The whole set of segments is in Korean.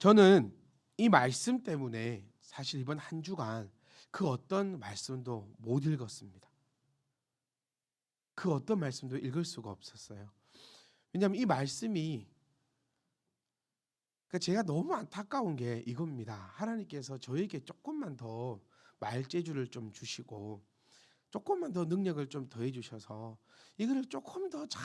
저는 이 말씀 때문에 사실 이번 한 주간 그 어떤 말씀도 못 읽었습니다. 그 어떤 말씀도 읽을 수가 없었어요. 왜냐하면 이 말씀이 제가 너무 안타까운 게 이겁니다. 하나님께서 저에게 조금만 더 말재주를 좀 주시고 조금만 더 능력을 좀 더해 주셔서 이거를 조금 더 잘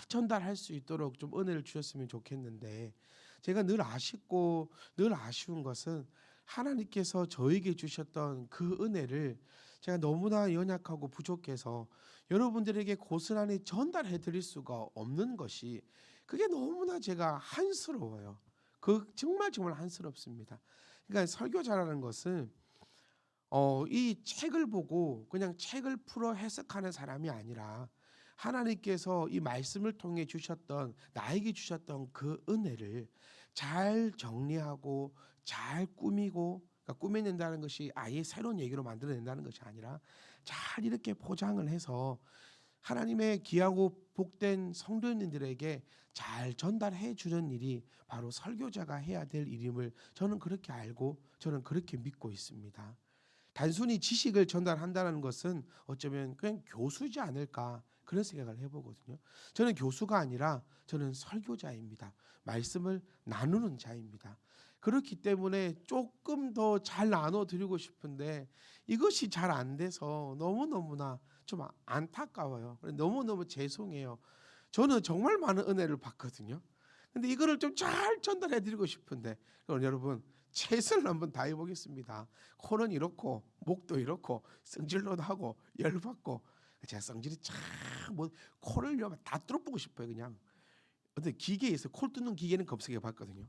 전달할 수 있도록 좀 은혜를 주셨으면 좋겠는데, 제가 늘 아쉽고 늘 아쉬운 것은 하나님께서 저에게 주셨던 그 은혜를 제가 너무나 연약하고 부족해서 여러분들에게 고스란히 전달해 드릴 수가 없는 것이, 그게 너무나 제가 한스러워요. 그 정말 한스럽습니다. 그러니까 설교자라는 것은 이 책을 보고 그냥 책을 풀어 해석하는 사람이 아니라 하나님께서 이 말씀을 통해 주셨던, 나에게 주셨던 그 은혜를 잘 정리하고 잘 꾸미고, 그러니까 꾸며낸다는 것이 아예 새로운 얘기로 만들어낸다는 것이 아니라 잘 이렇게 포장을 해서 하나님의 귀하고 복된 성도님들에게 잘 전달해 주는 일이 바로 설교자가 해야 될 일임을 저는 그렇게 알고 저는 그렇게 믿고 있습니다. 단순히 지식을 전달한다는 것은 어쩌면 그냥 교수지 않을까, 그런 생각을 해보거든요. 저는 교수가 아니라 저는 설교자입니다. 말씀을 나누는 자입니다. 그렇기 때문에 조금 더 잘 나눠드리고 싶은데 이것이 잘 안 돼서 너무너무나 좀 안타까워요. 너무너무 죄송해요. 저는 정말 많은 은혜를 받거든요. 근데 이거를 좀 잘 전달해드리고 싶은데, 그럼 여러분 최선을 한번 다해보겠습니다. 코는 이렇고 목도 이렇고 성질로도 하고 열받고, 제가 성질이 참 뭐 코를요 다 뚫어보고 싶어요. 그냥 근데 기계에서 코 뚫는 기계는 검색해 봤거든요.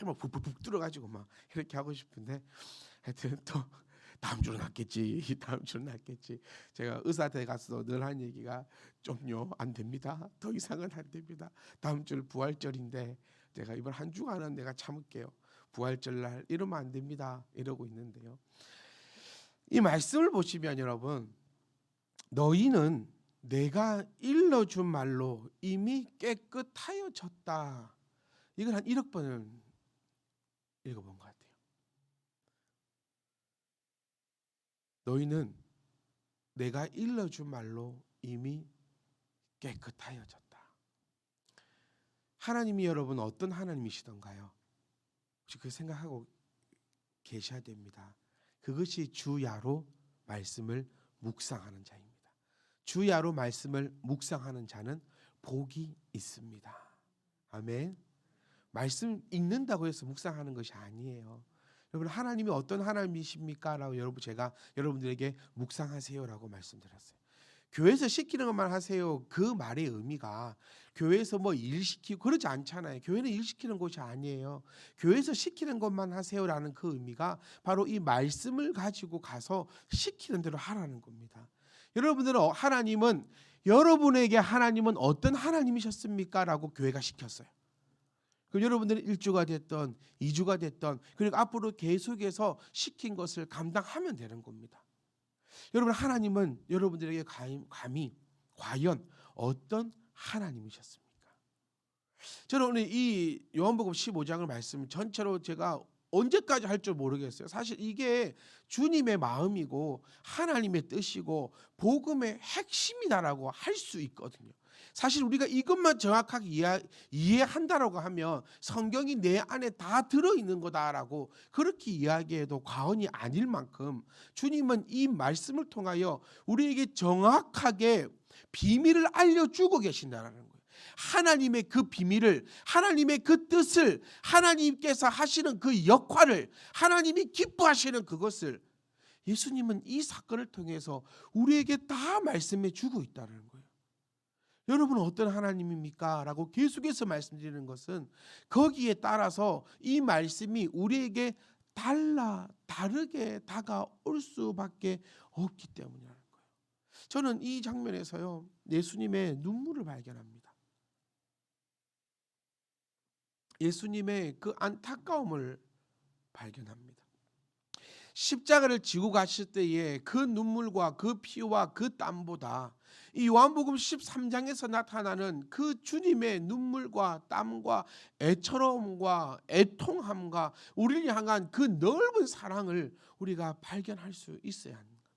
막 푹푹푹 뚫어가지고 막 이렇게 하고 싶은데, 하여튼 또 다음 주는 낫겠지. 다음 주는 낫겠지. 제가 의사한테 가서 늘 하는 얘기가 좀요 안 됩니다. 더 이상은 안 됩니다. 다음 주 부활절인데 제가 이번 한 주간은 내가 참을게요. 부활절 날 이러면 안 됩니다. 이러고 있는데요. 이 말씀을 보시면 여러분, 너희는 내가 일러준 말로 이미 깨끗하여졌다. 이걸 한 1억 번을 읽어본 것 같아요. 너희는 내가 일러준 말로 이미 깨끗하여졌다. 하나님이 여러분 어떤 하나님이시던가요? 혹시 그 생각하고 계셔야 됩니다. 그것이 주야로 말씀을 묵상하는 자입니다. 주야로 말씀을 묵상하는 자는 복이 있습니다. 아멘. 말씀 읽는다고 해서 묵상하는 것이 아니에요. 여러분, 하나님이 어떤 하나님이십니까? 라고 제가 여러분들에게 묵상하세요라고 말씀드렸어요. 교회에서 시키는 것만 하세요, 그 말의 의미가 교회에서 뭐 일 시키고 그러지 않잖아요. 교회는 일 시키는 곳이 아니에요. 교회에서 시키는 것만 하세요라는 그 의미가 바로 이 말씀을 가지고 가서 시키는 대로 하라는 겁니다. 여러분들은 하나님은 어떤 하나님이셨습니까? 라고 교회가 시켰어요. 그럼 여러분들은 1주가 됐던 2주가 됐던, 그리고 앞으로 계속해서 시킨 것을 감당하면 되는 겁니다. 여러분, 하나님은 여러분들에게 감히 과연 어떤 하나님이셨습니까? 저는 오늘 이 요한복음 15장을 말씀 전체로 제가 언제까지 할 줄 모르겠어요. 사실 이게 주님의 마음이고 하나님의 뜻이고 복음의 핵심이다라고 할 수 있거든요. 사실 우리가 이것만 정확하게 이해한다라고 하면 성경이 내 안에 다 들어있는 거다라고 그렇게 이야기해도 과언이 아닐 만큼 주님은 이 말씀을 통하여 우리에게 정확하게 비밀을 알려주고 계신다라는 거예요. 하나님의 그 비밀을, 하나님의 그 뜻을, 하나님께서 하시는 그 역할을, 하나님이 기뻐하시는 그것을 예수님은 이 사건을 통해서 우리에게 다 말씀해 주고 있다는 거예요. 여러분은 어떤 하나님입니까? 라고 계속해서 말씀드리는 것은 거기에 따라서 이 말씀이 우리에게 다르게 다가올 수밖에 없기 때문이라는 거예요. 저는 이 장면에서요 예수님의 눈물을 발견합니다. 예수님의 그 안타까움을 발견합니다. 십자가를 지고 가실 때에 그 눈물과 그 피와 그 땀보다 이 요한복음 13장에서 나타나는 그 주님의 눈물과 땀과 애처로움과 애통함과 우리를 향한 그 넓은 사랑을 우리가 발견할 수 있어야 합니다.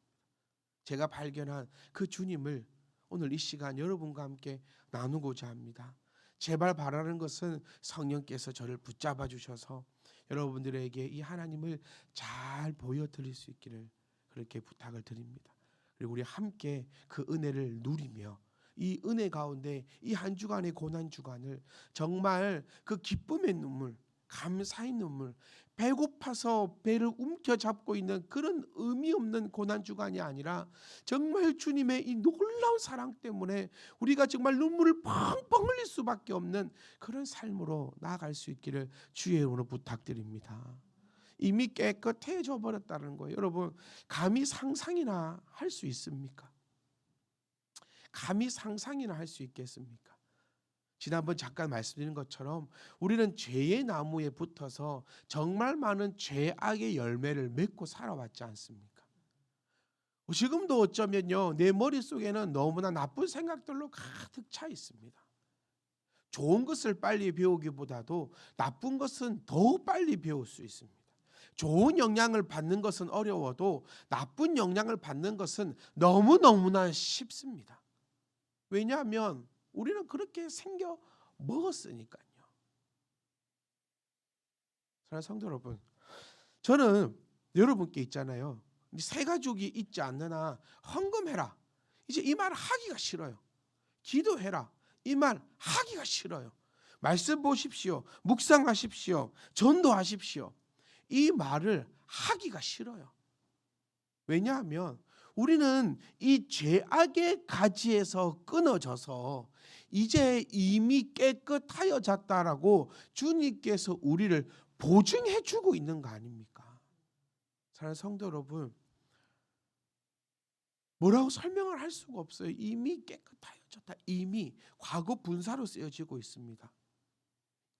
제가 발견한 그 주님을 오늘 이 시간 여러분과 함께 나누고자 합니다. 제발 바라는 것은 성령께서 저를 붙잡아 주셔서 여러분들에게 이 하나님을 잘 보여드릴 수 있기를 그렇게 부탁을 드립니다. 그리고 우리 함께 그 은혜를 누리며 이 은혜 가운데 이 한 주간의 고난 주간을 정말 그 기쁨의 눈물, 감사의 눈물, 배고파서 배를 움켜잡고 있는 그런 의미 없는 고난 주간이 아니라 정말 주님의 이 놀라운 사랑 때문에 우리가 정말 눈물을 펑펑 흘릴 수밖에 없는 그런 삶으로 나아갈 수 있기를 주의 이름으로 부탁드립니다. 이미 깨끗해져 버렸다는 거예요. 여러분, 감히 상상이나 할 수 있습니까? 감히 상상이나 할 수 있겠습니까? 지난번 잠깐 말씀드린 것처럼 우리는 죄의 나무에 붙어서 정말 많은 죄악의 열매를 맺고 살아왔지 않습니까? 지금도 어쩌면요, 내 머릿속에는 너무나 나쁜 생각들로 가득 차 있습니다. 좋은 것을 빨리 배우기보다도 나쁜 것은 더 빨리 배울 수 있습니다. 좋은 영향을 받는 것은 어려워도 나쁜 영향을 받는 것은 너무너무나 쉽습니다. 왜냐하면 우리는 그렇게 생겨 먹었으니까요. 사랑하는 성도 여러분, 저는 여러분께 있잖아요. 새 가족이 있지 않느나 헌금해라. 이제 이 말 하기가 싫어요. 기도해라. 이 말 하기가 싫어요. 말씀 보십시오. 묵상하십시오. 전도하십시오. 이 말을 하기가 싫어요. 왜냐하면 우리는 이 죄악의 가지에서 끊어져서 이제 이미 깨끗하여졌다라고 주님께서 우리를 보증해 주고 있는 거 아닙니까? 사랑하는 성도 여러분, 뭐라고 설명을 할 수가 없어요. 이미 깨끗하여졌다. 이미 과거 분사로 쓰여지고 있습니다.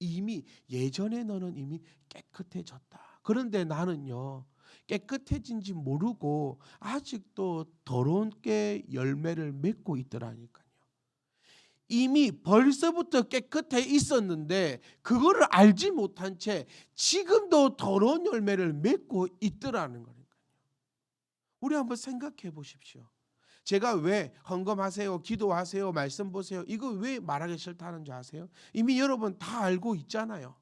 이미 예전에 너는 이미 깨끗해졌다. 그런데 나는요, 깨끗해진지 모르고 아직도 더러운 게 열매를 맺고 있더라니까요. 이미 벌써부터 깨끗해 있었는데 그거를 알지 못한 채 지금도 더러운 열매를 맺고 있더라는 거니까요. 우리 한번 생각해 보십시오. 제가 왜 헌금하세요, 기도하세요, 말씀 보세요, 이거 왜 말하기 싫다는 줄 아세요? 이미 여러분 다 알고 있잖아요.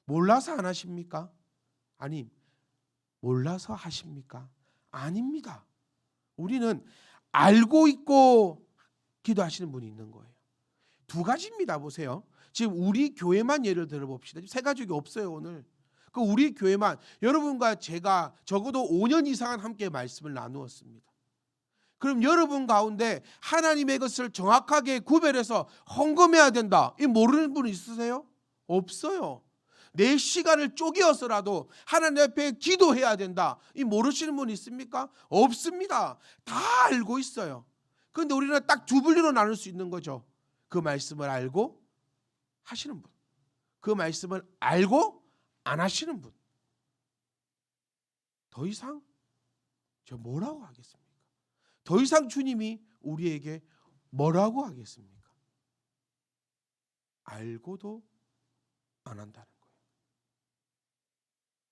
몰라서 안 하십니까? 아니, 몰라서 하십니까? 아닙니다. 우리는 알고 있고 기도하시는 분이 있는 거예요. 두 가지입니다. 보세요. 지금 우리 교회만 예를 들어봅시다. 새 가족이 없어요 오늘. 그 우리 교회만 여러분과 제가 적어도 5년 이상은 함께 말씀을 나누었습니다. 그럼 여러분 가운데 하나님의 것을 정확하게 구별해서 헌금해야 된다, 이 모르는 분 있으세요? 없어요. 내 시간을 쪼개어서라도 하나님 앞에 기도해야 된다, 이 모르시는 분 있습니까? 없습니다. 다 알고 있어요. 그런데 우리는 딱 두 분류로 나눌 수 있는 거죠. 그 말씀을 알고 하시는 분, 그 말씀을 알고 안 하시는 분. 더 이상 저 뭐라고 하겠습니까? 더 이상 주님이 우리에게 뭐라고 하겠습니까? 알고도 안 한다는 거예요.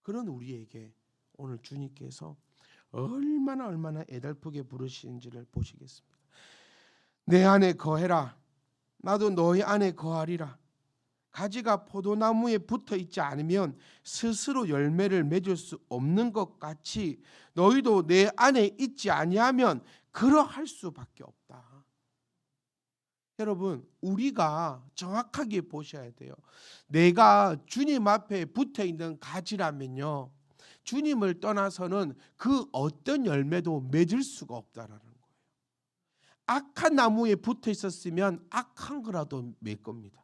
그런 우리에게 오늘 주님께서 얼마나 애달프게 부르시는지를 보시겠습니다. 내 안에 거해라. 나도 너희 안에 거하리라. 가지가 포도나무에 붙어 있지 않으면 스스로 열매를 맺을 수 없는 것 같이 너희도 내 안에 있지 아니하면 그러할 수밖에 없다. 여러분, 우리가 정확하게 보셔야 돼요. 내가 주님 앞에 붙어 있는 가지라면요, 주님을 떠나서는 그 어떤 열매도 맺을 수가 없다라는 거예요. 악한 나무에 붙어 있었으면 악한 거라도 맺을 겁니다.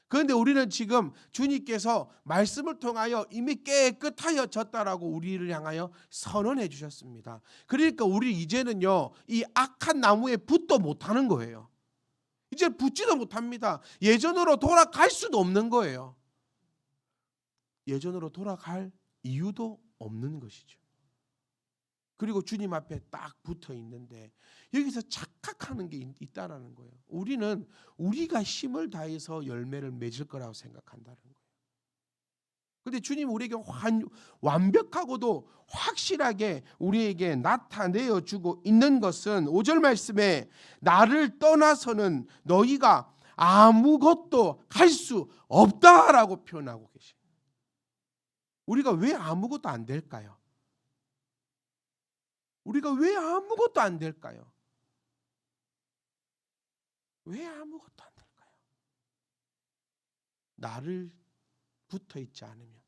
그런데 우리는 지금 주님께서 말씀을 통하여 이미 깨끗하여졌다라고 우리를 향하여 선언해 주셨습니다. 그러니까 우리 이제는요, 이 악한 나무에 붙도 못하는 거예요. 이제 붙지도 못합니다. 예전으로 돌아갈 수도 없는 거예요. 예전으로 돌아갈 이유도 없는 것이죠. 그리고 주님 앞에 딱 붙어 있는데 여기서 착각하는 게 있다라는 거예요. 우리는 우리가 힘을 다해서 열매를 맺을 거라고 생각한다는 거예요. 근데 주님 우리에게 완벽하고도 확실하게 우리에게 나타내어 주고 있는 것은 5절 말씀에 나를 떠나서는 너희가 아무것도 할 수 없다라고 표현하고 계십니다. 우리가 왜 아무것도 안 될까요? 우리가 왜 아무것도 안 될까요? 왜 아무것도 안 될까요? 나를 붙어 있지 않으면,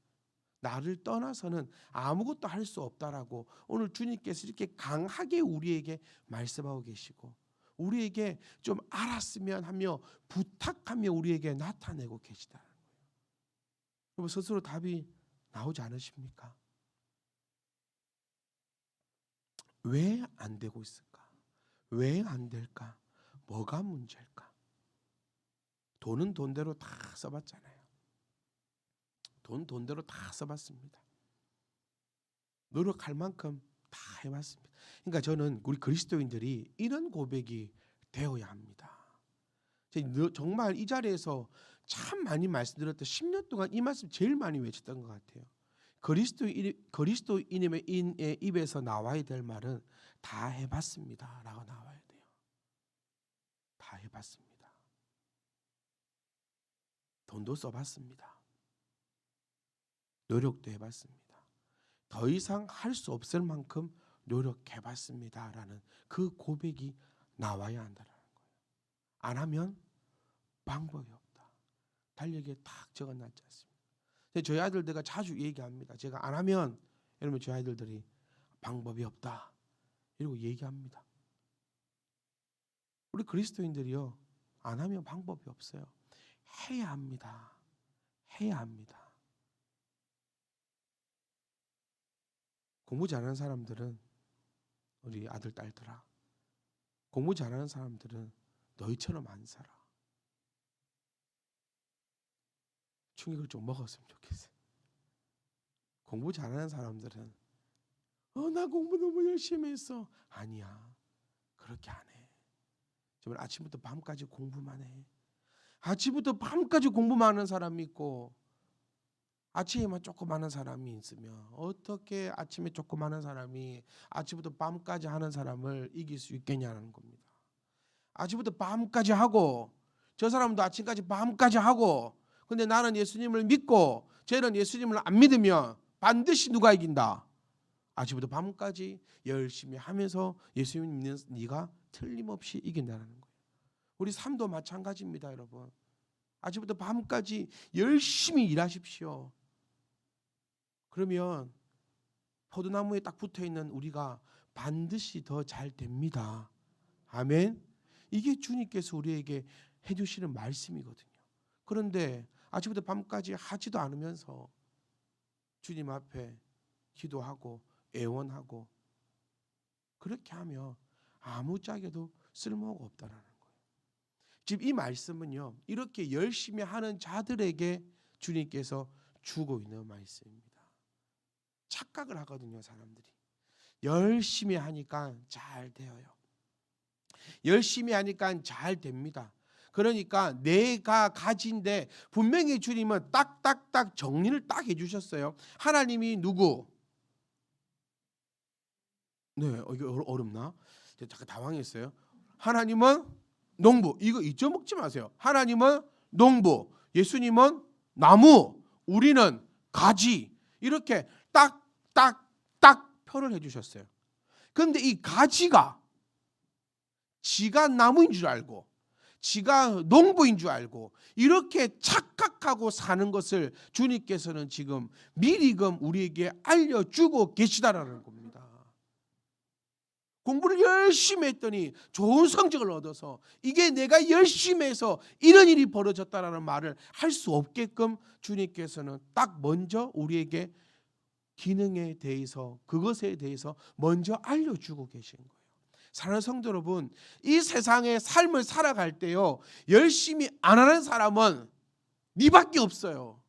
나를 떠나서는 아무것도 할 수 없다라고 오늘 주님께서 이렇게 강하게 우리에게 말씀하고 계시고 우리에게 좀 알았으면 하며 부탁하며 우리에게 나타내고 계시다는 거예요. 여러분 스스로 답이 나오지 않으십니까? 왜 안 되고 있을까? 왜 안 될까? 뭐가 문제일까? 돈은 돈대로 다 써봤잖아요. 돈대로 다 써봤습니다. 노력할 만큼 다 해봤습니다. 그러니까 저는 우리 그리스도인들이 이런 고백이 되어야 합니다. 정말 이 자리에서 참 많이 말씀드렸던 10년 동안 이 말씀 제일 많이 외쳤던 것 같아요. 그리스도인의 입에서 나와야 될 말은 다 해봤습니다 라고 나와야 돼요. 다 해봤습니다. 돈도 써봤습니다. 노력도 해봤습니다. 더 이상 할 수 없을 만큼 노력해봤습니다 라는 그 고백이 나와야 한다는 거예요. 안 하면 방법이 없다. 달력에 딱 적어놨지 않습니까? 저희 아들들과 자주 얘기합니다. 제가 안 하면 여러분 저희 아이들이 방법이 없다 이러고 얘기합니다. 우리 그리스도인들이요 안 하면 방법이 없어요. 해야 합니다. 해야 합니다. 공부 잘하는 사람들은 우리 아들 딸들아 공부 잘하는 사람들은 너희처럼 안 살아. 충격을 좀 먹었으면 좋겠어요. 공부 잘하는 사람들은 나 공부 너무 열심히 했어. 아니야. 그렇게 안 해. 정말 아침부터 밤까지 공부만 해. 아침부터 밤까지 공부만 하는 사람이 있고 아침에만 조금 하는 사람이 있으면 어떻게 아침에 조금 하는 사람이 아침부터 밤까지 하는 사람을 이길 수 있겠냐는 겁니다. 아침부터 밤까지 하고 저 사람도 아침까지 밤까지 하고 근데 나는 예수님을 믿고 쟤는 예수님을 안 믿으면 반드시 누가 이긴다? 아침부터 밤까지 열심히 하면서 예수님 믿는 네가 틀림없이 이긴다는 거예요. 우리 삶도 마찬가지입니다, 여러분. 아침부터 밤까지 열심히 일하십시오. 그러면 포도나무에 딱 붙어있는 우리가 반드시 더 잘 됩니다. 아멘. 이게 주님께서 우리에게 해주시는 말씀이거든요. 그런데 아침부터 밤까지 하지도 않으면서 주님 앞에 기도하고 애원하고 그렇게 하면 아무짝에도 쓸모가 없다라는 거예요. 지금 이 말씀은요 이렇게 열심히 하는 자들에게 주님께서 주고 있는 말씀입니다. 착각을 하거든요 사람들이. 열심히 하니까 잘 되어요. 열심히 하니까 잘 됩니다. 그러니까 내가 가진데 분명히 주님은 딱딱딱 정리를 딱 해주셨어요. 하나님이 누구? 네, 이게 어렵나? 제가 잠깐 당황했어요. 하나님은 농부. 이거 잊어먹지 마세요. 하나님은 농부, 예수님은 나무, 우리는 가지. 이렇게 딱딱딱 표를 해주셨어요. 그런데 이 가지가 지가 나무인 줄 알고 지가 농부인 줄 알고 이렇게 착각하고 사는 것을 주님께서는 지금 미리금 우리에게 알려주고 계시다라는 겁니다. 공부를 열심히 했더니 좋은 성적을 얻어서 이게 내가 열심히 해서 이런 일이 벌어졌다라는 말을 할 수 없게끔 주님께서는 딱 먼저 우리에게 기능에 대해서 그것에 대해서 먼저 알려주고 계신 거예요. 사랑하는 성도 여러분, 이 세상의 삶을 살아갈 때요 열심히 안 하는 사람은 니밖에 없어요.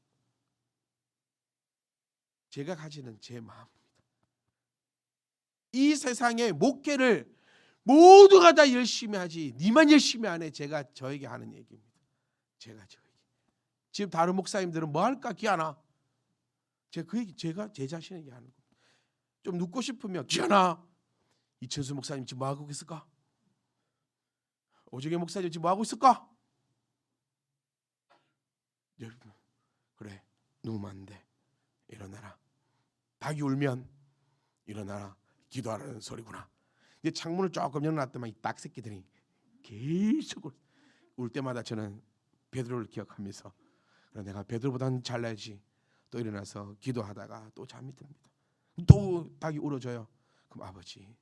제가 가지는 제 마음입니다. 이 세상의 목회를 모두가 다 열심히 하지 니만 열심히 안 해. 제가 저에게 하는 얘기입니다. 제가 저에게. 지금 다른 목사님들은 뭐 할까 기아나. 제가 그 얘기 제가 제 자신에게 하는 겁니다. 좀 눕고 싶으면 기아나. 이천수 목사님 지금 뭐 하고 있을까? 오정혜 목사님 지금 뭐 하고 있을까? 그래 누우면 안 돼. 일어나라. 닭이 울면 일어나라. 기도하라는 소리구나. 이제 창문을 조금 열어놨더만 이 닭 새끼들이 계속 울 때마다 저는 베드로를 기억하면서 내가 베드로보다는 잘나야지. 또 일어나서 기도하다가 또 잠이 듭니다. 또 닭이 울어줘요. 그럼 아버지,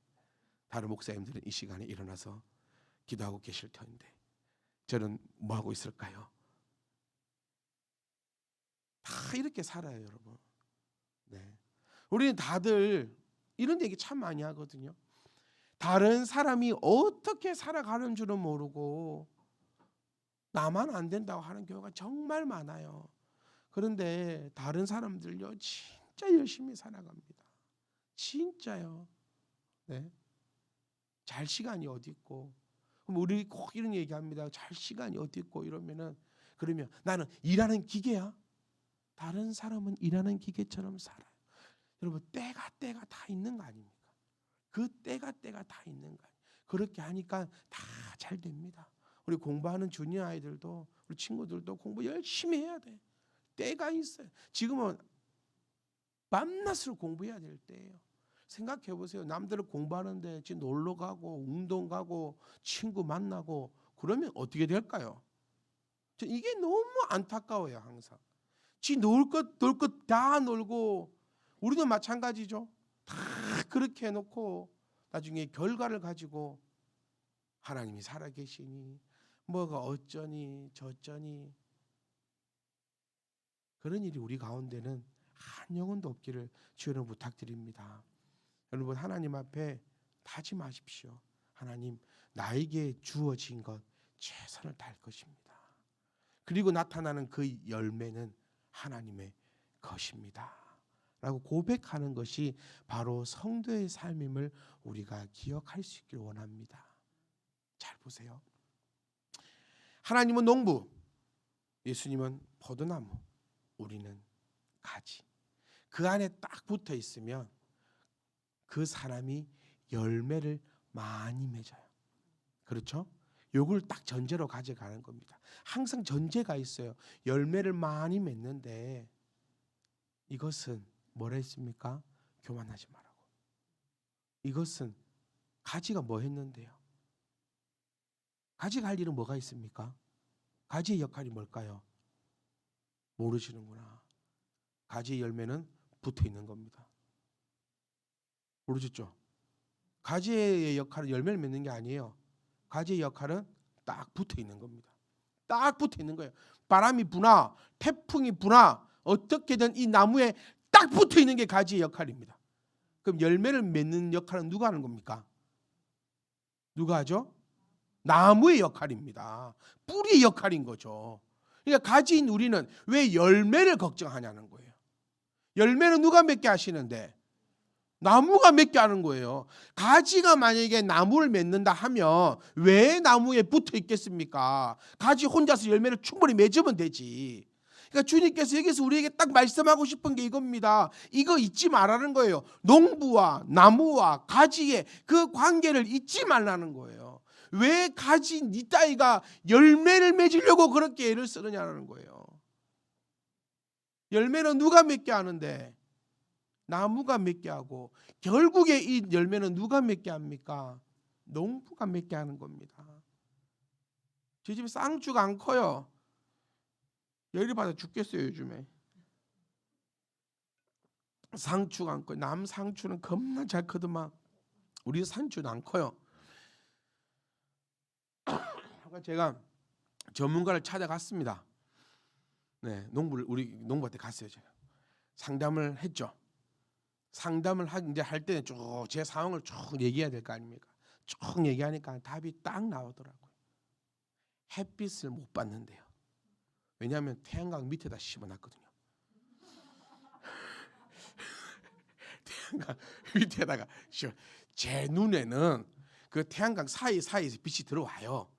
다른 목사님들은 이 시간에 일어나서 기도하고 계실 텐데 저는 뭐 하고 있을까요? 다 이렇게 살아요, 여러분. 네. 우리는 다들 이런 얘기 참 많이 하거든요. 다른 사람이 어떻게 살아가는 줄은 모르고 나만 안 된다고 하는 경우가 정말 많아요. 그런데 다른 사람들요 진짜 열심히 살아갑니다. 진짜요. 네. 잘 시간이 어디 있고. 그럼 우리 꼭 이런 얘기합니다. 잘 시간이 어디 있고 이러면은 그러면 나는 일하는 기계야. 다른 사람은 일하는 기계처럼 살아요. 여러분 때가 다 있는 거 아닙니까? 그 때가 다 있는 거 아니에요. 그렇게 하니까 다 잘 됩니다. 우리 공부하는 주니어 아이들도 우리 친구들도 공부 열심히 해야 돼. 때가 있어요. 지금은 밤낮으로 공부해야 될 때예요. 생각해 보세요. 남들은 공부하는데 지금 놀러 가고 운동 가고 친구 만나고 그러면 어떻게 될까요? 이게 너무 안타까워요. 항상 지 놀 것 다 놀고 우리도 마찬가지죠. 다 그렇게 해놓고 나중에 결과를 가지고 하나님이 살아계시니 뭐가 어쩌니 저쩌니 그런 일이 우리 가운데는 한 영혼도 없기를 주여는 부탁드립니다. 여러분 하나님 앞에 다짐하십시오. 하나님 나에게 주어진 것 최선을 다할 것입니다. 그리고 나타나는 그 열매는 하나님의 것입니다. 라고 고백하는 것이 바로 성도의 삶임을 우리가 기억할 수 있기를 원합니다. 잘 보세요. 하나님은 농부, 예수님은 포도나무, 우리는 가지. 그 안에 딱 붙어 있으면 그 사람이 열매를 많이 맺어요. 그렇죠? 요걸 딱 전제로 가져가는 겁니다. 항상 전제가 있어요. 열매를 많이 맺는데 이것은 뭐라 했습니까? 교만하지 말라고. 이것은 가지가 뭐 했는데요? 가지가 할 일은 뭐가 있습니까? 가지의 역할이 뭘까요? 모르시는구나. 가지의 열매는 붙어 있는 겁니다. 모르셨죠? 가지의 역할은 열매를 맺는 게 아니에요. 가지의 역할은 딱 붙어 있는 겁니다. 딱 붙어 있는 거예요. 바람이 부나 태풍이 부나 어떻게든 이 나무에 딱 붙어 있는 게 가지의 역할입니다. 그럼 열매를 맺는 역할은 누가 하는 겁니까? 누가 하죠? 나무의 역할입니다. 뿌리의 역할인 거죠. 그러니까 가지인 우리는 왜 열매를 걱정하냐는 거예요. 열매는 누가 맺게 하시는데? 나무가 맺게 하는 거예요. 가지가 만약에 나무를 맺는다 하면 왜 나무에 붙어 있겠습니까? 가지 혼자서 열매를 충분히 맺으면 되지. 그러니까 주님께서 여기서 우리에게 딱 말씀하고 싶은 게 이겁니다. 이거 잊지 말라는 거예요. 농부와 나무와 가지의 그 관계를 잊지 말라는 거예요. 왜 가지 니 따위가 열매를 맺으려고 그렇게 애를 쓰느냐는 거예요. 열매는 누가 맺게 하는데? 나무가 맺게 하고 결국에 이 열매는 누가 맺게 합니까? 농부가 맺게 하는 겁니다. 제 집에 쌍주가 안 커요. 열이 받아 죽겠어요 요즘에. 상추가 안 커요. 남상추는 겁나 잘 크더만 우리 상추는 안 커요. 제가 전문가를 찾아갔습니다. 네, 우리 농부한테 갔어요. 제가 상담을 했죠. 상담을 이제 할 때는 쭉 제 상황을 쭉 얘기해야 될 거 아닙니까? 쭉 얘기하니까 답이 딱 나오더라고요. 햇빛을 못 받는데요. 왜냐하면 태양광 밑에다 심어놨거든요. 태양광 밑에다가 제 눈에는 그 태양광 사이에서 빛이 들어와요.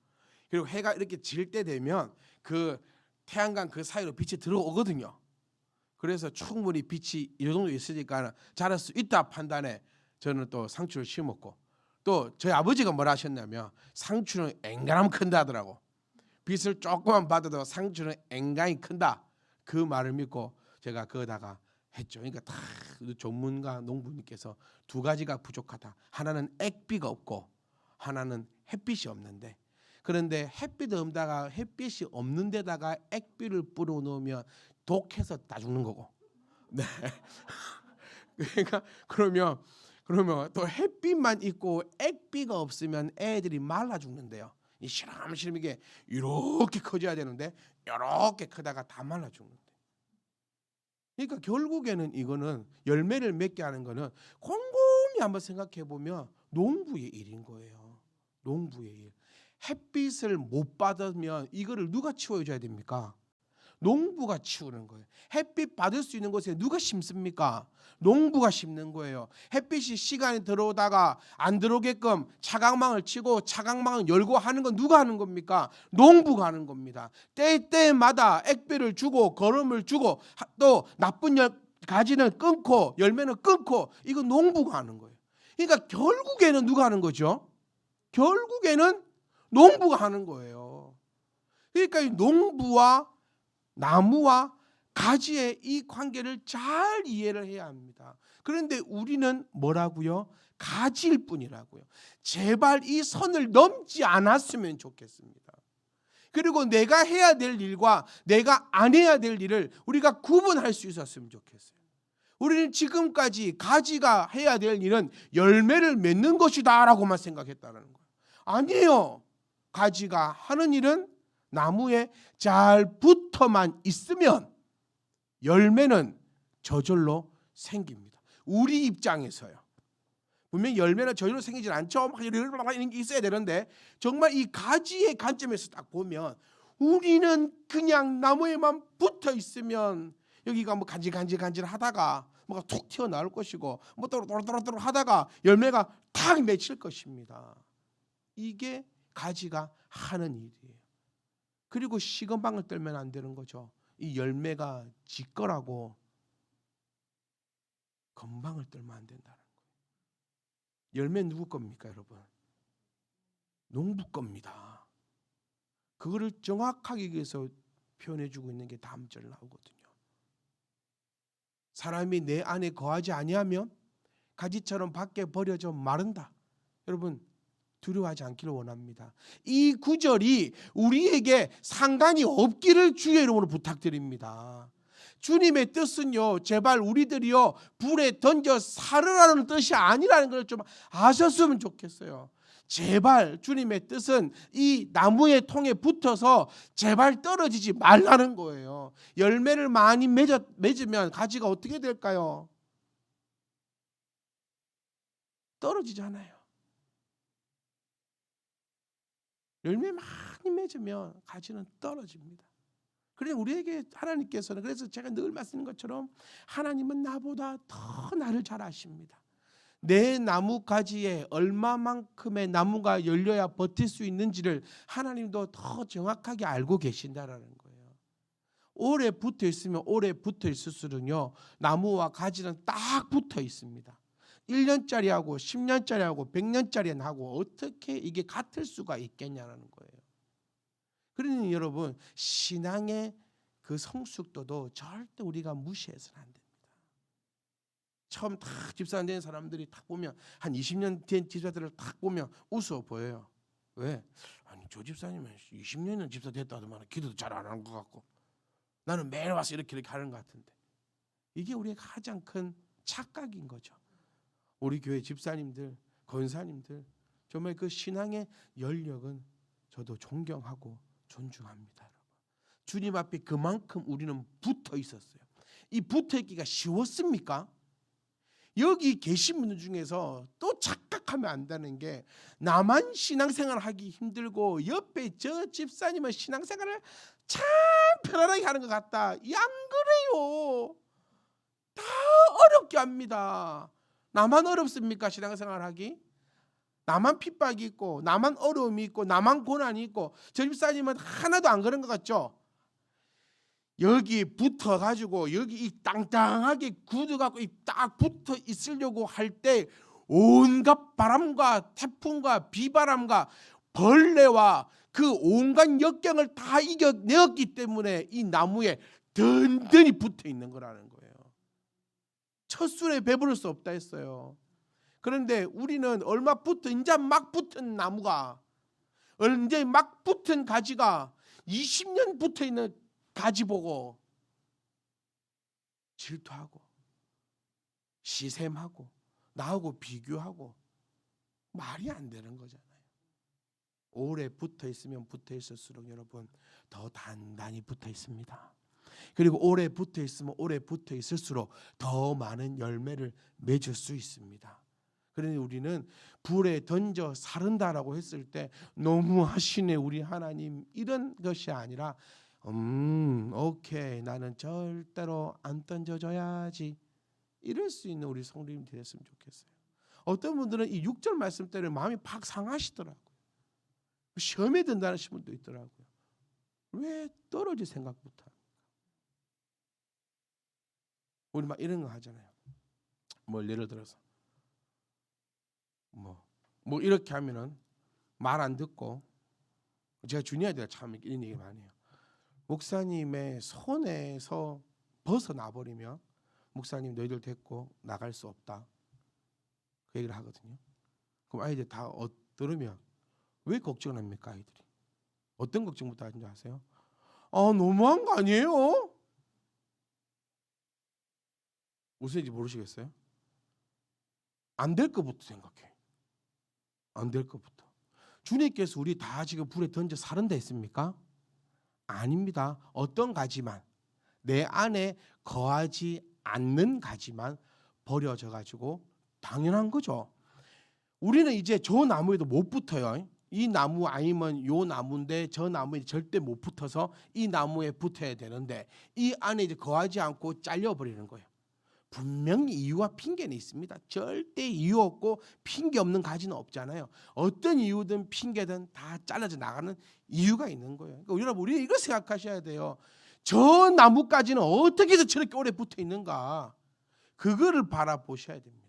그리고 해가 이렇게 질 때 되면 그 태양광 그 사이로 빛이 들어오거든요. 그래서 충분히 빛이 이 정도 있으니까 자랄 수 있다 판단에 저는 또 상추를 심었고, 또 저희 아버지가 뭐라 하셨냐면 상추는 앵간하면 큰다 하더라고. 빛을 조금만 받아도 상추는 앵간히 큰다. 그 말을 믿고 제가 거기다가 했죠. 그러니까 다 전문가 농부님께서 두 가지가 부족하다. 하나는 액비가 없고 하나는 햇빛이 없는데, 그런데 햇빛 없다가 햇빛이 없는 데다가 액비를 뿌려 놓으면 독해서 다 죽는 거고. 네. 그러니까 그러면 또 햇빛만 있고 액비가 없으면 애들이 말라 죽는데요. 이 시름시름 이게 이렇게 커져야 되는데 이렇게 크다가 다 말라 죽는데. 그러니까 결국에는 이거는 열매를 맺게 하는 거는 곰곰이 한번 생각해 보면 농부의 일인 거예요. 농부의 일. 햇빛을 못 받으면 이거를 누가 치워줘야 됩니까? 농부가 치우는 거예요. 햇빛 받을 수 있는 곳에 누가 심습니까? 농부가 심는 거예요. 햇빛이 시간이 들어오다가 안 들어오게끔 차광망을 치고 차광망을 열고 하는 건 누가 하는 겁니까? 농부가 하는 겁니다. 때때마다 액비를 주고 거름을 주고 또 나쁜 가지는 끊고 열매는 끊고, 이거 농부가 하는 거예요. 그러니까 결국에는 누가 하는 거죠? 결국에는 농부가 하는 거예요. 그러니까 이 농부와 나무와 가지의 이 관계를 잘 이해를 해야 합니다. 그런데 우리는 뭐라고요? 가지일 뿐이라고요. 제발 이 선을 넘지 않았으면 좋겠습니다. 그리고 내가 해야 될 일과 내가 안 해야 될 일을 우리가 구분할 수 있었으면 좋겠어요. 우리는 지금까지 가지가 해야 될 일은 열매를 맺는 것이다라고만 생각했다는 거예요. 아니에요. 가지가 하는 일은 나무에 잘 붙어만 있으면 열매는 저절로 생깁니다. 우리 입장에서요. 분명히 열매는 저절로 생기질 않죠. 막 이런 게 있어야 되는데, 정말 이 가지의 관점에서 딱 보면 우리는 그냥 나무에만 붙어 있으면 여기가 뭐 간질간질 하다가 뭐가 툭 튀어나올 것이고, 뭐 또로또로 하다가 열매가 탁 맺힐 것입니다. 이게 가지가 하는 일이에요. 그리고 시건방을 떨면 안 되는 거죠. 이 열매가 지 거라고 건방을 떨면 안 된다는 거예요. 열매 누구 겁니까, 여러분? 농부 겁니다. 그거를 정확하게 위해서 표현해주고 있는 게 다음 절 나오거든요. 사람이 내 안에 거하지 아니하면 가지처럼 밖에 버려져 마른다. 여러분, 두려워하지 않기를 원합니다. 이 구절이 우리에게 상관이 없기를 주의 이름으로 부탁드립니다. 주님의 뜻은요, 제발 우리들이요 불에 던져 살으라는 뜻이 아니라는 걸 좀 아셨으면 좋겠어요. 제발 주님의 뜻은 이 나무의 통에 붙어서 제발 떨어지지 말라는 거예요. 열매를 많이 맺으면 가지가 어떻게 될까요? 떨어지잖아요. 열매 많이 맺으면 가지는 떨어집니다. 그래서 우리에게 하나님께서는, 그래서 제가 늘 말씀드린 것처럼 하나님은 나보다 더 나를 잘 아십니다. 내 나무 가지에 얼마만큼의 나무가 열려야 버틸 수 있는지를 하나님도 더 정확하게 알고 계신다라는 거예요. 오래 붙어 있으면 오래 붙어 있을수록요 나무와 가지는 딱 붙어 있습니다. 1년짜리하고 10년짜리하고 100년짜리하고 어떻게 이게 같을 수가 있겠냐는 거예요. 그러니 여러분, 신앙의 그 성숙도도 절대 우리가 무시해서는 안 됩니다. 처음 딱 집사 안 되는 사람들이 딱 보면, 한 20년 된 집사들을 딱 보면 우스워 보여요. 왜? 아니 저 집사님은 20년은 집사 됐다 하더만 기도도 잘 안 하는 것 같고, 나는 매일 와서 이렇게 하는 것 같은데. 이게 우리의 가장 큰 착각인 거죠. 우리 교회 집사님들, 권사님들 정말 그 신앙의 연력은 저도 존경하고 존중합니다. 주님 앞에 그만큼 우리는 붙어 있었어요. 이 붙어 있기가 쉬웠습니까? 여기 계신 분들 중에서 또 착각하면 안 되는 게, 나만 신앙생활 하기 힘들고 옆에 저 집사님은 신앙생활을 참 편안하게 하는 것 같다. 안 그래요. 다 어렵게 합니다. 나만 어렵습니까? 신앙생활하기? 나만 핍박이 있고 나만 어려움이 있고 나만 고난이 있고 저 집사님은 하나도 안 그런 것 같죠? 여기 붙어가지고 여기 이 땅땅하게 굳어갖고 딱 붙어 있으려고 할 때 온갖 바람과 태풍과 비바람과 벌레와 그 온갖 역경을 다 이겨내었기 때문에 이 나무에 든든히 붙어 있는 거라는 거예요. 첫술에 배부를 수 없다 했어요. 그런데 우리는 얼마 붙어 이제 막 붙은 나무가 이제 막 붙은 가지가 20년 붙어 있는 가지 보고 질투하고 시샘하고 나하고 비교하고 말이 안 되는 거잖아요. 오래 붙어 있으면 붙어 있을수록 여러분 더 단단히 붙어 있습니다. 그리고 오래 붙어 있으면 오래 붙어 있을수록 더 많은 열매를 맺을 수 있습니다. 그러니 우리는 불에 던져 사른다라고 했을 때 너무하시네 우리 하나님 이런 것이 아니라 오케이 나는 절대로 안 던져줘야지 이럴 수 있는 우리 성도님이 되었으면 좋겠어요. 어떤 분들은 이 6절 말씀 때문에 마음이 팍 상하시더라고요. 시험에 든다는 분도 있더라고요. 왜 떨어질 생각부터 우리 막 이런 거 하잖아요. 뭐 예를 들어서 뭐 이렇게 하면은 말 안 듣고 제가 주니아들 참 이런 얘기 많이 해요. 목사님의 손에서 벗어나 버리면 목사님 너희들 데리고 나갈 수 없다 그 얘기를 하거든요. 그럼 아이들 다 들으면 왜 걱정합니까? 아이들이 어떤 걱정부터 하는지 아세요? 너무한 거 아니에요? 무슨 얘기인지 모르시겠어요? 안 될 것부터 생각해. 안 될 것부터. 주님께서 우리 다 지금 불에 던져 사른다 했습니까? 아닙니다. 어떤 가지만 내 안에 거하지 않는 가지만 버려져 가지고 당연한 거죠. 우리는 이제 저 나무에도 못 붙어요. 이 나무 아니면 요 나무인데 저 나무에 절대 못 붙어서 이 나무에 붙어야 되는데 이 안에 이제 거하지 않고 잘려버리는 거예요. 분명히 이유와 핑계는 있습니다. 절대 이유 없고 핑계 없는 가지는 없잖아요. 어떤 이유든 핑계든 다 잘라져 나가는 이유가 있는 거예요. 그러니까 여러분 우리 이거 생각하셔야 돼요. 저 나무까지는 어떻게 해서 저렇게 오래 붙어 있는가 그거를 바라보셔야 됩니다.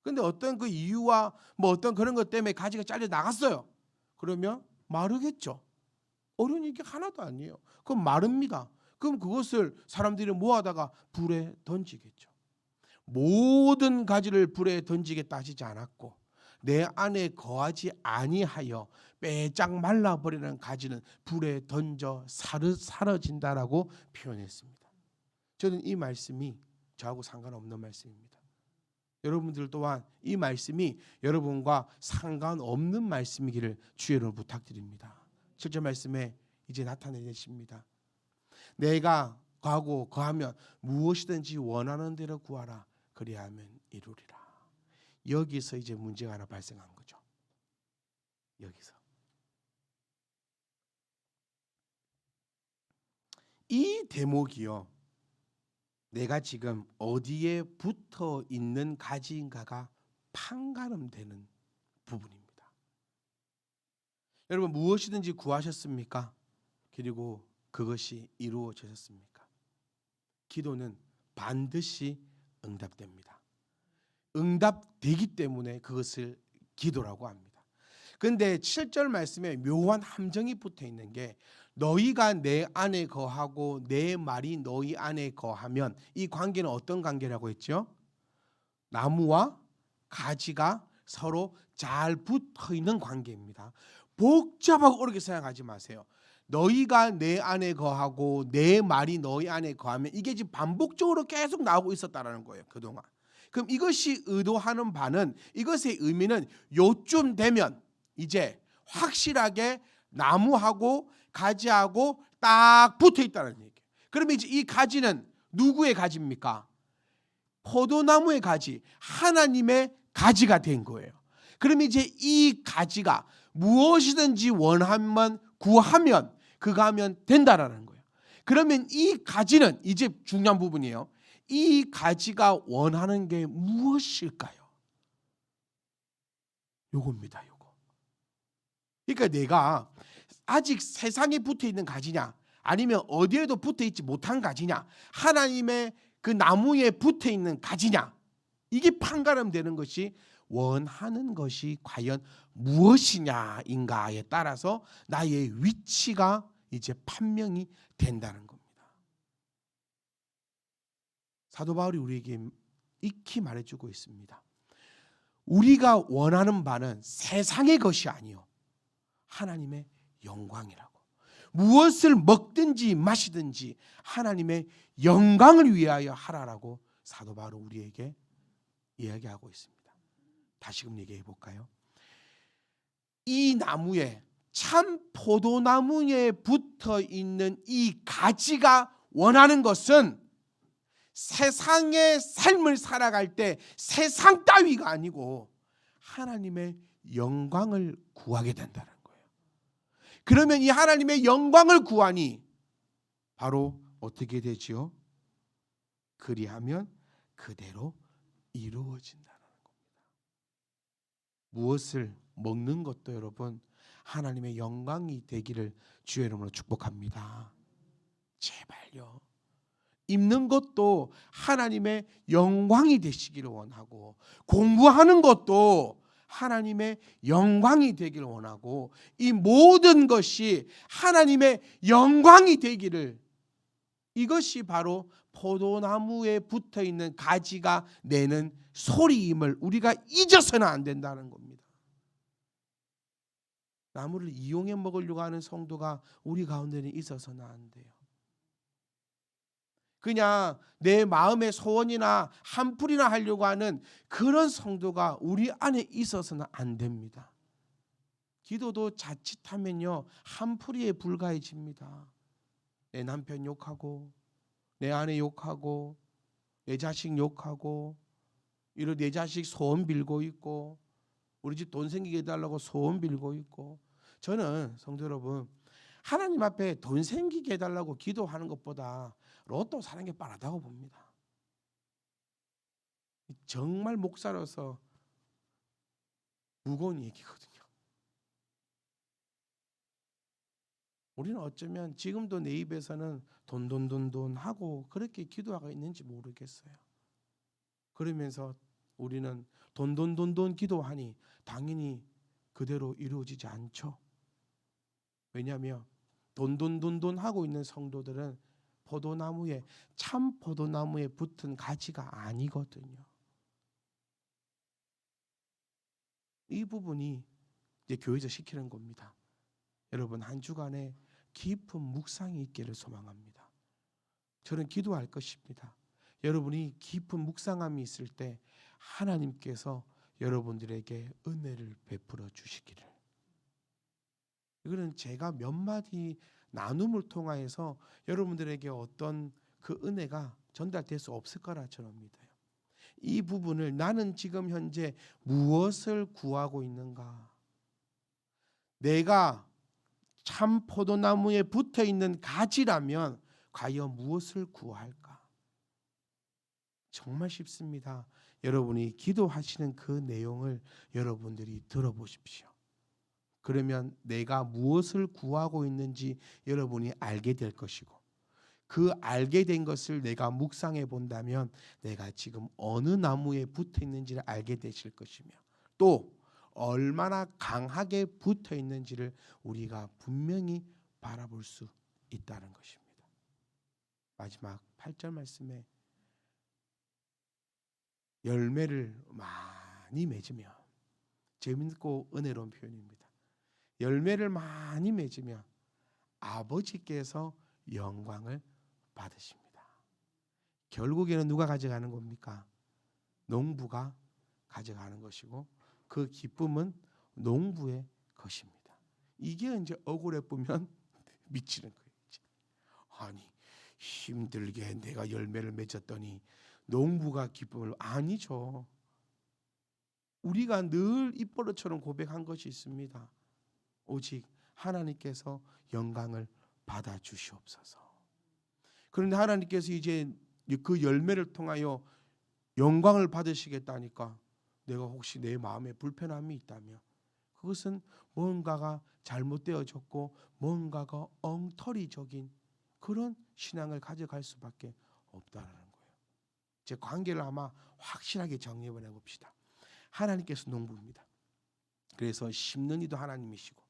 근데 어떤 그 이유와 뭐 어떤 그런 것 때문에 가지가 잘려 나갔어요. 그러면 마르겠죠. 어려운 얘기 하나도 아니에요. 그럼 마릅니다. 그럼 그것을 사람들이 모아다가 불에 던지겠죠. 모든 가지를 불에 던지겠다 하시지 않았고 내 안에 거하지 아니하여 빼짝 말라버리는 가지는 불에 던져 사라진다라고 표현했습니다. 저는 이 말씀이 저하고 상관없는 말씀입니다. 여러분들 또한 이 말씀이 여러분과 상관없는 말씀이기를 주의로 부탁드립니다. 7절 말씀에 이제 나타내십니다. 내가 거하면 무엇이든지 원하는 대로 구하라 그리하면 이루리라. 여기서 이제 문제가 하나 발생한 거죠. 여기서 이 대목이요. 내가 지금 어디에 붙어 있는 가지인가가 판가름되는 부분입니다. 여러분 무엇이든지 구하셨습니까? 그리고 그것이 이루어지셨습니까? 기도는 반드시 응답됩니다. 응답되기 때문에 그것을 기도라고 합니다. 그런데 7절 말씀에 묘한 함정이 붙어 있는 게 너희가 내 안에 거하고 내 말이 너희 안에 거하면 이 관계는 어떤 관계라고 했죠? 나무와 가지가 서로 잘 붙어 있는 관계입니다. 복잡하고 어렵게 생각하지 마세요. 너희가 내 안에 거하고 내 말이 너희 안에 거하면 이게 지금 반복적으로 계속 나오고 있었다라는 거예요. 그동안. 그럼 이것이 의도하는 바는 이것의 의미는 요쯤 되면 이제 확실하게 나무하고 가지하고 딱 붙어 있다는 얘기예요. 그러면 이제 이 가지는 누구의 가지입니까? 포도나무의 가지, 하나님의 가지가 된 거예요. 그러면 이제 이 가지가 무엇이든지 원하면 구하면 그거 하면 된다라는 거예요. 그러면 이 가지는 이제 중요한 부분이에요. 이 가지가 원하는 게 무엇일까요? 요겁니다. 요거. 그러니까 내가 아직 세상에 붙어 있는 가지냐, 아니면 어디에도 붙어 있지 못한 가지냐, 하나님의 그 나무에 붙어 있는 가지냐, 이게 판가름되는 것이 원하는 것이 과연 무엇이냐인가에 따라서 나의 위치가 이제 판명이 된다는 겁니다. 사도 바울이 우리에게 익히 말해주고 있습니다. 우리가 원하는 바는 세상의 것이 아니요 하나님의 영광이라고. 무엇을 먹든지 마시든지 하나님의 영광을 위하여 하라라고 사도 바울은 우리에게 이야기하고 있습니다. 다시금 얘기해 볼까요? 이 나무에, 참 포도나무에 붙어 있는 이 가지가 원하는 것은 세상의 삶을 살아갈 때 세상 따위가 아니고 하나님의 영광을 구하게 된다는 거예요. 그러면 이 하나님의 영광을 구하니 바로 어떻게 되지요? 그리하면 그대로 이루어진다는 겁니다. 무엇을 먹는 것도 여러분 하나님의 영광이 되기를 주의 이름으로 축복합니다. 제발요. 입는 것도 하나님의 영광이 되시기를 원하고, 공부하는 것도 하나님의 영광이 되기를 원하고, 이 모든 것이 하나님의 영광이 되기를, 이것이 바로 포도나무에 붙어 있는 가지가 내는 소리임을 우리가 잊어서는 안 된다는 겁니다. 나무를 이용해 먹으려고 하는 성도가 우리 가운데는 있어서는 안 돼요. 그냥 내 마음의 소원이나 한풀이나 하려고 하는 그런 성도가 우리 안에 있어서는 안 됩니다. 기도도 자칫하면요 한풀이에 불과해집니다. 내 남편 욕하고, 내 아내 욕하고, 내 자식 욕하고, 이런 내 자식 소원 빌고 있고, 우리 집 돈 생기게 해달라고 소원 빌고 있고. 저는 성도 여러분, 하나님 앞에 돈 생기게 해달라고 기도하는 것보다 로또 사는 게 빠르다고 봅니다. 정말 목사로서 무거운 얘기거든요. 우리는 어쩌면 지금도 내 입에서는 돈 하고 그렇게 기도하고 있는지 모르겠어요. 그러면서 우리는 돈 기도하니 당연히 그대로 이루어지지 않죠. 왜냐하면 돈 하고 있는 성도들은 포도나무에, 참 포도나무에 붙은 가지가 아니거든요. 이 부분이 이제 교회에서 시키는 겁니다. 여러분 한 주간에 깊은 묵상이 있기를 소망합니다. 저는 기도할 것입니다. 여러분이 깊은 묵상함이 있을 때 하나님께서 여러분들에게 은혜를 베풀어 주시기를. 이거는 제가 몇 마디 나눔을 통하여서 여러분들에게 어떤 그 은혜가 전달될 수 없을 거라 저는 믿어요. 이 부분을 나는 지금 현재 무엇을 구하고 있는가? 내가 참 포도나무에 붙어 있는 가지라면 과연 무엇을 구할까? 정말 쉽습니다. 여러분이 기도하시는 그 내용을 여러분들이 들어보십시오. 그러면 내가 무엇을 구하고 있는지 여러분이 알게 될 것이고, 그 알게 된 것을 내가 묵상해 본다면 내가 지금 어느 나무에 붙어 있는지를 알게 되실 것이며, 또 얼마나 강하게 붙어 있는지를 우리가 분명히 바라볼 수 있다는 것입니다. 마지막 8절 말씀에 열매를 많이 맺으며, 재밌고 은혜로운 표현입니다. 열매를 많이 맺으며 아버지께서 영광을 받으십니다. 결국에는 누가 가져가는 겁니까? 농부가 가져가는 것이고, 그 기쁨은 농부의 것입니다. 이게 이제 억울해 보면 미치는 거예요. 아니 힘들게 내가 열매를 맺었더니 농부가 기쁨을, 아니죠. 우리가 늘 입버릇처럼 고백한 것이 있습니다. 오직 하나님께서 영광을 받아 주시옵소서. 그런데 하나님께서 이제 그 열매를 통하여 영광을 받으시겠다니까 내가 혹시 내 마음에 불편함이 있다면 그것은 뭔가가 잘못되어졌고 뭔가가 엉터리적인 그런 신앙을 가져갈 수밖에 없다라는 거예요. 제 관계를 아마 확실하게 정리해 봅시다. 하나님께서 농부입니다. 그래서 심는 이도 하나님이시고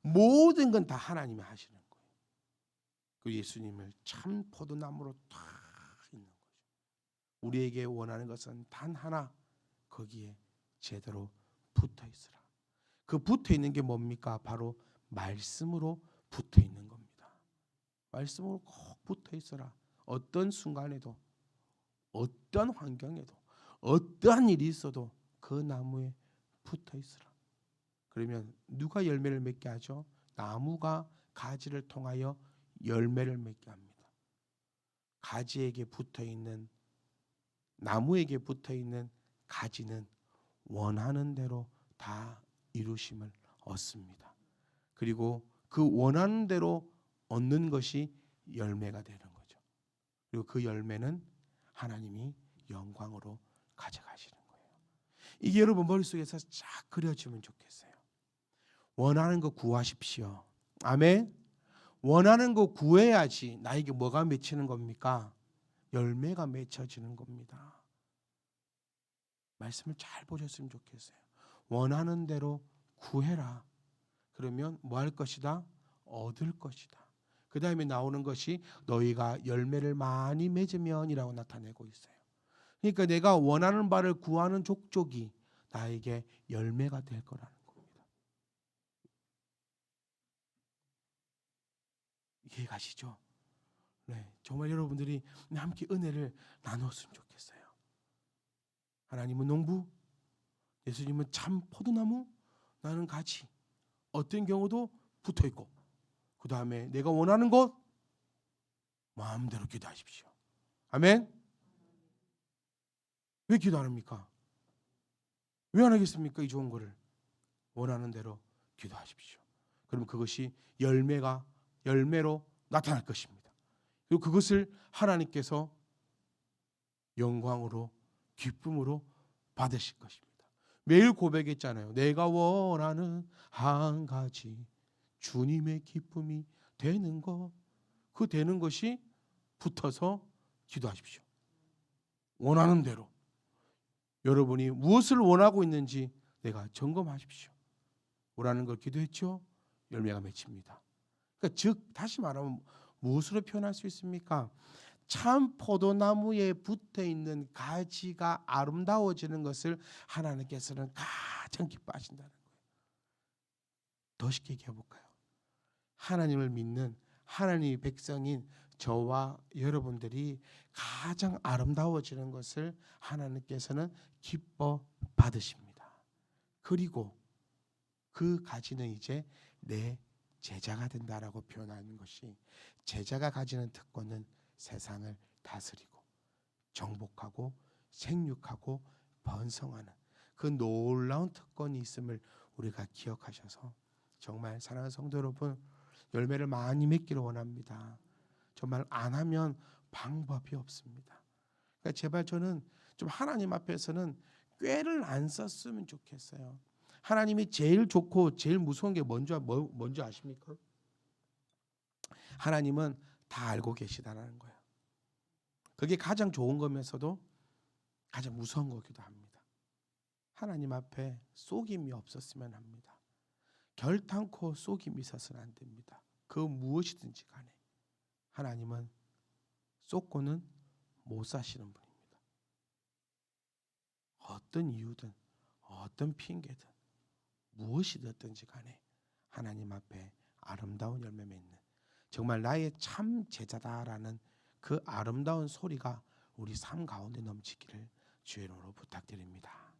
모든 건 다 하나님이 하시는 거예요. 그 예수님을 참 포도나무로 탁 있는 거죠. 우리에게 원하는 것은 단 하나, 거기에 제대로 붙어 있으라. 그 붙어 있는 게 뭡니까? 바로 말씀으로 붙어 있는 겁니다. 말씀으로 꼭 붙어 있어라. 어떤 순간에도 어떤 환경에도 어떠한 일이 있어도 그 나무에 붙어 있으라. 그러면 누가 열매를 맺게 하죠? 나무가 가지를 통하여 열매를 맺게 합니다. 가지에게 붙어 있는 나무에게 붙어 있는 가지는 원하는 대로 다 이루심을 얻습니다. 그리고 그 원하는 대로 얻는 것이 열매가 되는 거죠. 그리고 그 열매는 하나님이 영광으로 가져가시는 거예요. 이게 여러분 머릿속에서 쫙 그려지면 좋겠어요. 원하는 거 구하십시오. 아멘. 원하는 거 구해야지 나에게 뭐가 맺히는 겁니까? 열매가 맺혀지는 겁니다. 말씀을 잘 보셨으면 좋겠어요. 원하는 대로 구해라. 그러면 뭐 할 것이다? 얻을 것이다. 그 다음에 나오는 것이 너희가 열매를 많이 맺으면이라고 나타내고 있어요. 그러니까 내가 원하는 바를 구하는 족족이 나에게 열매가 될 거라는 겁니다. 이해가시죠? 네, 정말 여러분들이 함께 은혜를 나눴으면 좋겠어요. 하나님은 농부, 예수님은 참 포도나무, 나는 가지. 어떤 경우도 붙어 있고, 그 다음에 내가 원하는 것 마음대로 기도하십시오. 아멘. 왜 기도 안 합니까? 왜 안 하겠습니까? 이 좋은 거를 원하는 대로 기도하십시오. 그러면 그것이 열매로 나타날 것입니다. 그리고 그것을 하나님께서 영광으로 기쁨으로 받으실 것입니다. 매일 고백했잖아요. 내가 원하는 한 가지 주님의 기쁨이 되는 것. 그 되는 것이 붙어서 기도하십시오. 원하는 대로. 여러분이 무엇을 원하고 있는지 내가 점검하십시오. 원하는 걸 기도했죠? 열매가 맺힙니다. 그러니까 즉 다시 말하면 무엇으로 표현할 수 있습니까? 참 포도나무에 붙어 있는 가지가 아름다워지는 것을 하나님께서는 가장 기뻐하신다는 거예요. 더 쉽게 얘기해 볼까요? 하나님을 믿는 하나님의 백성인 저와 여러분들이 가장 아름다워지는 것을 하나님께서는 기뻐 받으십니다. 그리고 그 가지는 이제 내 제자가 된다라고 표현하는 것이, 제자가 가지는 특권은 세상을 다스리고 정복하고 생육하고 번성하는 그 놀라운 특권이 있음을 우리가 기억하셔서 정말 사랑하는 성도 여러분, 열매를 많이 맺기를 원합니다. 정말 안 하면 방법이 없습니다. 그러니까 제발 저는 좀 하나님 앞에서는 꾀를 안 썼으면 좋겠어요. 하나님이 제일 좋고 제일 무서운 게 뭔지 아십니까? 하나님은 다 알고 계시다라는 거예요. 그게 가장 좋은 거면서도 가장 무서운 거기도 합니다. 하나님 앞에 속임이 없었으면 합니다. 결탄코 속임이 있어서는 안 됩니다. 그 무엇이든지 간에 하나님은 쏟고는 못 사시는 분입니다. 어떤 이유든 어떤 핑계든 무엇이 됐든지 간에 하나님 앞에 아름다운 열매 맺는, 정말 나의 참 제자다라는 그 아름다운 소리가 우리 삶 가운데 넘치기를 주의 이름으로 부탁드립니다.